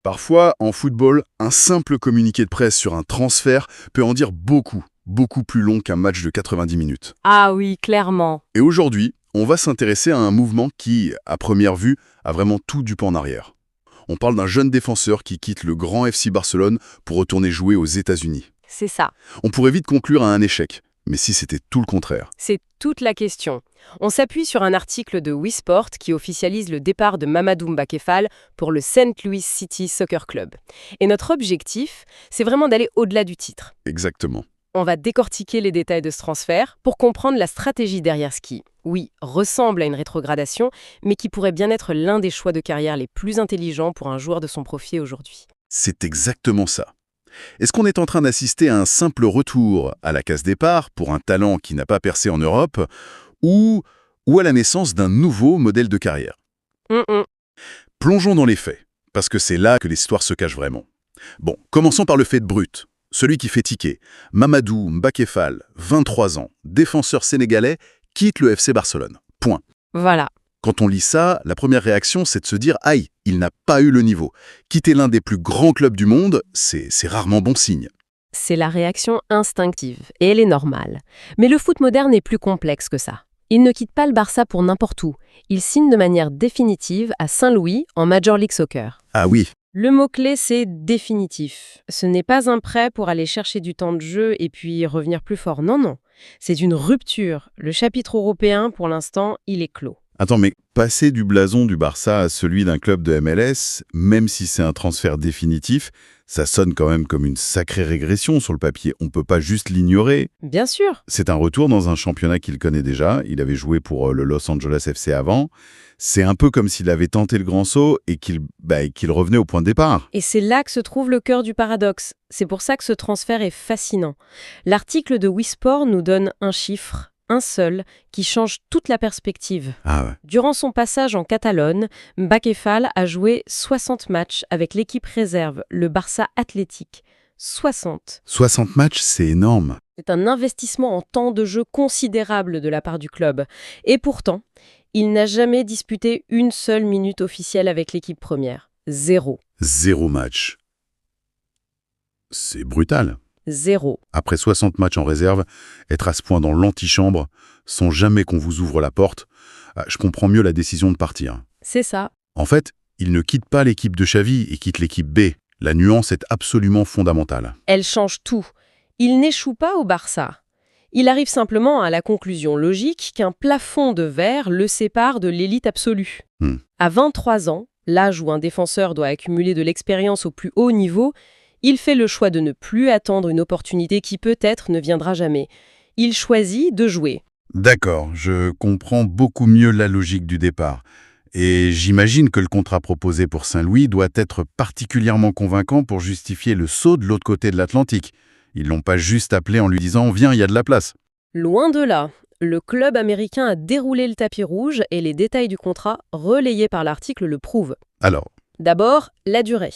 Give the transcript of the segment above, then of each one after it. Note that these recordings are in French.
Parfois, en football, un simple communiqué de presse sur un transfert peut en dire beaucoup, beaucoup plus long qu'un match de 90 minutes. Ah oui, clairement. Et aujourd'hui, on va s'intéresser à un mouvement qui, à première vue, a vraiment tout du pas en arrière. On parle d'un jeune défenseur qui quitte le grand FC Barcelone pour retourner jouer aux États-Unis. C'est ça. On pourrait vite conclure à un échec, mais si c'était tout le contraire. C'est toute la question. On s'appuie sur un article de WeSport qui officialise le départ de Mamadou Mbakefal pour le St. Louis City Soccer Club. Et notre objectif, c'est vraiment d'aller au-delà du titre. Exactement. On va décortiquer les détails de ce transfert pour comprendre la stratégie derrière ce qui, oui, ressemble à une rétrogradation, mais qui pourrait bien être l'un des choix de carrière les plus intelligents pour un joueur de son profil aujourd'hui. C'est exactement ça. Est-ce qu'on est en train d'assister à un simple retour à la case départ pour un talent qui n'a pas percé en Europe ou à la naissance d'un nouveau modèle de carrière? Plongeons dans les faits, parce que c'est là que l'histoire se cache vraiment. Bon, commençons par le fait brut. Celui qui fait tiquer. Mamadou Mbakefal, 23 ans, défenseur sénégalais, quitte le FC Barcelone. Point. Voilà. Quand on lit ça, la première réaction, c'est de se dire « Aïe, il n'a pas eu le niveau ». Quitter l'un des plus grands clubs du monde, c'est rarement bon signe. C'est la réaction instinctive, et elle est normale. Mais le foot moderne est plus complexe que ça. Il ne quitte pas le Barça pour n'importe où. Il signe de manière définitive à Saint-Louis en Major League Soccer. Ah oui, Le mot-clé, c'est définitif. Ce n'est pas un prêt pour aller chercher du temps de jeu et puis revenir plus fort. Non, non. C'est une rupture. Le chapitre européen, pour l'instant, il est clos. attends, mais passer du blason du Barça à celui d'un club de MLS, même si c'est un transfert définitif, ça sonne quand même comme une sacrée régression sur le papier. On ne peut pas juste l'ignorer. Bien sûr. C'est un retour dans un championnat qu'il connaît déjà. Il avait joué pour le Los Angeles FC avant. C'est un peu comme s'il avait tenté le grand saut et qu'il revenait au point de départ. Et c'est là que se trouve le cœur du paradoxe. C'est pour ça que ce transfert est fascinant. L'article de WeSport nous donne un chiffre, un seul, qui change toute la perspective. Ah ouais. Durant son passage en Catalogne, Mbakefal a joué 60 matchs avec l'équipe réserve, le Barça Athletic. 60. 60 matchs, c'est énorme. C'est un investissement en temps de jeu considérable de la part du club. Et pourtant, il n'a jamais disputé une seule minute officielle avec l'équipe première. 0. 0 match. C'est brutal. 0. Après 60 matchs en réserve, être à ce point dans l'antichambre, sans jamais qu'on vous ouvre la porte, je comprends mieux la décision de partir. C'est ça. En fait, il ne quitte pas l'équipe de Xavi, il quitte l'équipe B. La nuance est absolument fondamentale. Elle change tout. Il n'échoue pas au Barça. Il arrive simplement à la conclusion logique qu'un plafond de verre le sépare de l'élite absolue. À 23 ans, l'âge où un défenseur doit accumuler de l'expérience au plus haut niveau, il fait le choix de ne plus attendre une opportunité qui peut-être ne viendra jamais. Il choisit de jouer. D'accord, je comprends beaucoup mieux la logique du départ. Et j'imagine que le contrat proposé pour Saint-Louis doit être particulièrement convaincant pour justifier le saut de l'autre côté de l'Atlantique. Ils l'ont pas juste appelé en lui disant « Viens, il y a de la place ». Loin de là, le club américain a déroulé le tapis rouge et les détails du contrat, relayés par l'article, le prouvent. Alors, D'abord, la durée.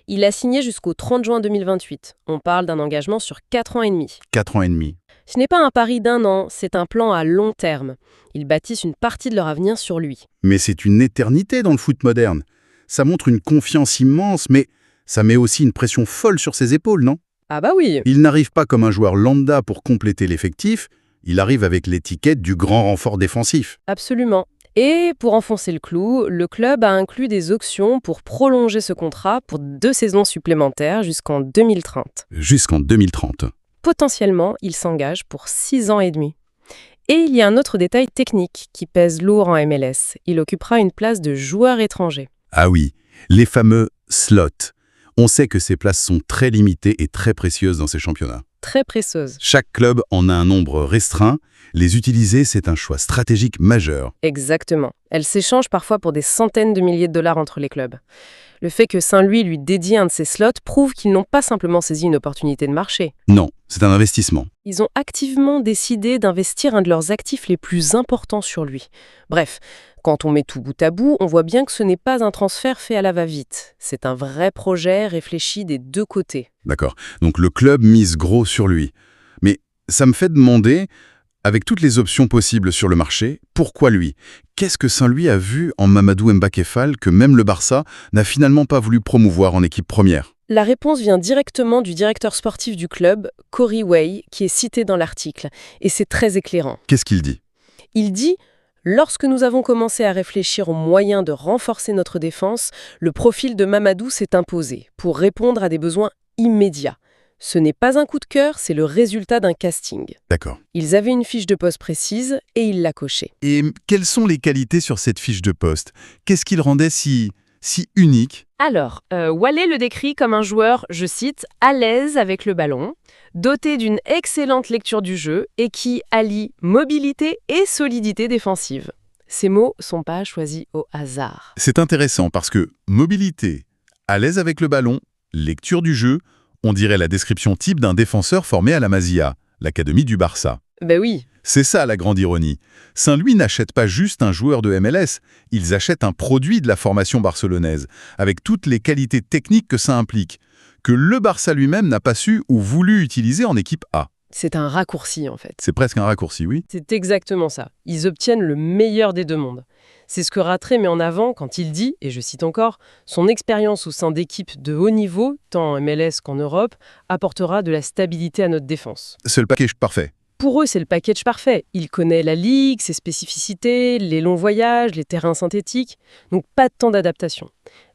Il a signé jusqu'au 30 juin 2028. On parle d'un engagement sur 4 ans et demi. 4 ans et demi. Ce n'est pas un pari d'1 an, c'est un plan à long terme. Ils bâtissent une partie de leur avenir sur lui. Mais c'est une éternité dans le foot moderne. Ça montre une confiance immense, mais ça met aussi une pression folle sur ses épaules, non? Ah bah oui. Il n'arrive pas comme un joueur lambda pour compléter l'effectif, il arrive avec l'étiquette du grand renfort défensif. Absolument. Et pour enfoncer le clou, le club a inclus des options pour prolonger ce contrat pour 2 saisons supplémentaires jusqu'en 2030. Jusqu'en 2030. Potentiellement, il s'engage pour 6 ans et demi. Et il y a un autre détail technique qui pèse lourd en MLS. Il occupera une place de joueur étranger. Ah oui, les fameux slots. On sait que ces places sont très limitées et très précieuses dans ces championnats. Très précieuse. Chaque club en a un nombre restreint. Les utiliser, c'est un choix stratégique majeur. Exactement. Elle s'échange parfois pour des centaines de milliers de dollars entre les clubs. Le fait que Saint-Louis lui dédie un de ses slots prouve qu'ils n'ont pas simplement saisi une opportunité de marché. Non, c'est un investissement. Ils ont activement décidé d'investir un de leurs actifs les plus importants sur lui. Bref, quand on met tout bout à bout, on voit bien que ce n'est pas un transfert fait à la va-vite. C'est un vrai projet réfléchi des deux côtés. D'accord. Donc le club mise gros sur lui. Mais ça me fait demander, Avec toutes les options possibles sur le marché, pourquoi lui? Qu'est-ce que Saint-Louis a vu en Mamadou Mbacké Fall que même le Barça n'a finalement pas voulu promouvoir en équipe première? La réponse vient directement du directeur sportif du club, Cory Way, qui est cité dans l'article, et c'est très éclairant. Qu'est-ce qu'il dit? Il dit « Lorsque nous avons commencé à réfléchir aux moyens de renforcer notre défense, le profil de Mamadou s'est imposé pour répondre à des besoins immédiats. Ce n'est pas un coup de cœur, c'est le résultat d'un casting. D'accord. Ils avaient une fiche de poste précise et il l'a cochée. Et quelles sont les qualités sur cette fiche de poste? Qu'est-ce qui le rendait si unique? Alors, Wallet le décrit comme un joueur, je cite, « à l'aise avec le ballon, doté d'une excellente lecture du jeu et qui allie mobilité et solidité défensive. » Ces mots sont pas choisis au hasard. C'est intéressant parce que mobilité, à l'aise avec le ballon, lecture du jeu, on dirait la description type d'un défenseur formé à la Masia, l'académie du Barça. Ben oui. C'est ça la grande ironie. Saint-Louis n'achète pas juste un joueur de MLS, ils achètent un produit de la formation barcelonaise, avec toutes les qualités techniques que ça implique, que le Barça lui-même n'a pas su ou voulu utiliser en équipe A. C'est un raccourci en fait. C'est presque un raccourci, oui. C'est exactement ça. Ils obtiennent le meilleur des deux mondes. C'est ce que Rattray met en avant quand il dit, et je cite encore, « Son expérience au sein d'équipes de haut niveau, tant en MLS qu'en Europe, apportera de la stabilité à notre défense. » C'est le package parfait. Pour eux, c'est le package parfait. Il connaît la ligue, ses spécificités, les longs voyages, les terrains synthétiques, donc pas de temps d'adaptation.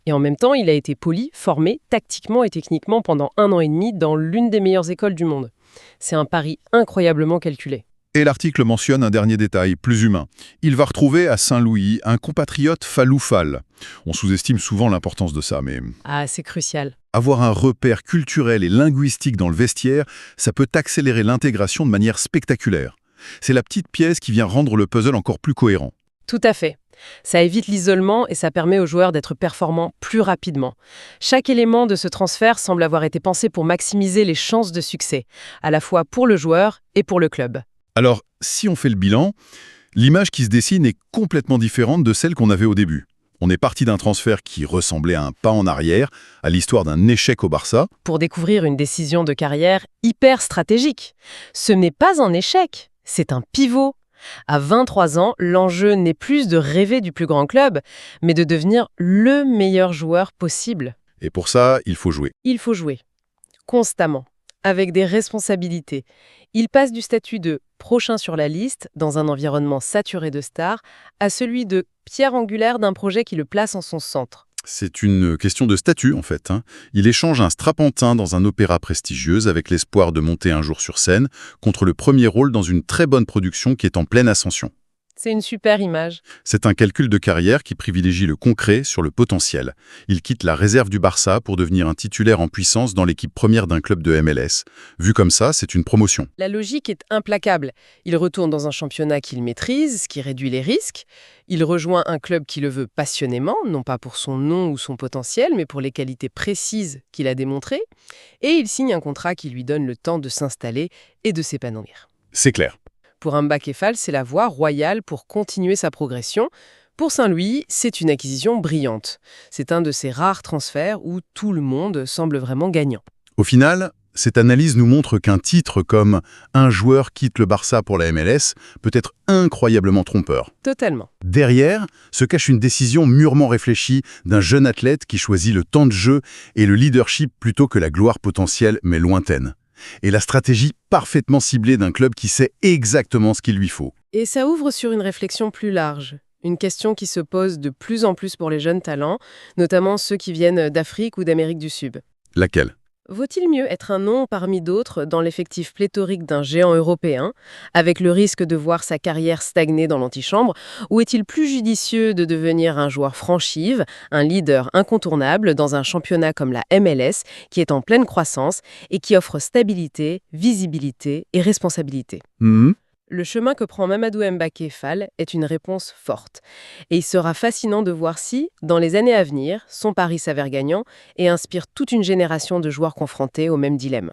Et en même temps, il a été poli, formé, tactiquement et techniquement pendant 1 an et demi dans l'une des meilleures écoles du monde. C'est un pari incroyablement calculé. Et l'article mentionne un dernier détail, plus humain. Il va retrouver à Saint-Louis un compatriote Fallou Fall. On sous-estime souvent l'importance de ça, mais Ah, c'est crucial. avoir un repère culturel et linguistique dans le vestiaire, ça peut accélérer l'intégration de manière spectaculaire. C'est la petite pièce qui vient rendre le puzzle encore plus cohérent. Tout à fait. Ça évite l'isolement et ça permet aux joueurs d'être performants plus rapidement. Chaque élément de ce transfert semble avoir été pensé pour maximiser les chances de succès, à la fois pour le joueur et pour le club. Alors, si on fait le bilan, l'image qui se dessine est complètement différente de celle qu'on avait au début. On est parti d'un transfert qui ressemblait à un pas en arrière, à l'histoire d'un échec au Barça. Pour découvrir une décision de carrière hyper stratégique. Ce n'est pas un échec, c'est un pivot. À 23 ans, l'enjeu n'est plus de rêver du plus grand club, mais de devenir le meilleur joueur possible. Et pour ça, il faut jouer. Il faut jouer, constamment, avec des responsabilités. Il passe du statut de prochain sur la liste, dans un environnement saturé de stars, à celui de pierre angulaire d'un projet qui le place en son centre. C'est une question de statut, en fait. Il échange un strapontin dans un opéra prestigieux avec l'espoir de monter un jour sur scène contre le premier rôle dans une très bonne production qui est en pleine ascension. C'est une super image. C'est un calcul de carrière qui privilégie le concret sur le potentiel. Il quitte la réserve du Barça pour devenir un titulaire en puissance dans l'équipe première d'un club de MLS. Vu comme ça, c'est une promotion. La logique est implacable. Il retourne dans un championnat qu'il maîtrise, ce qui réduit les risques. Il rejoint un club qui le veut passionnément, non pas pour son nom ou son potentiel, mais pour les qualités précises qu'il a démontrées. Et il signe un contrat qui lui donne le temps de s'installer et de s'épanouir. C'est clair. Pour Mbacké Fall, c'est la voie royale pour continuer sa progression. Pour Saint-Louis, c'est une acquisition brillante. C'est un de ces rares transferts où tout le monde semble vraiment gagnant. Au final, cette analyse nous montre qu'un titre comme « Un joueur quitte le Barça pour la MLS » peut être incroyablement trompeur. Totalement. Derrière se cache une décision mûrement réfléchie d'un jeune athlète qui choisit le temps de jeu et le leadership plutôt que la gloire potentielle mais lointaine. Et la stratégie parfaitement ciblée d'un club qui sait exactement ce qu'il lui faut. Et ça ouvre sur une réflexion plus large. Une question qui se pose de plus en plus pour les jeunes talents, notamment ceux qui viennent d'Afrique ou d'Amérique du Sud. Laquelle ? Vaut-il mieux être un nom parmi d'autres dans l'effectif pléthorique d'un géant européen, avec le risque de voir sa carrière stagner dans l'antichambre, ou est-il plus judicieux de devenir un joueur franchive, un leader incontournable dans un championnat comme la MLS, qui est en pleine croissance et qui offre stabilité, visibilité et responsabilité ? Le chemin que prend Mamadou Mbacké Fall est une réponse forte. Et il sera fascinant de voir si, dans les années à venir, son pari s'avère gagnant et inspire toute une génération de joueurs confrontés au même dilemme.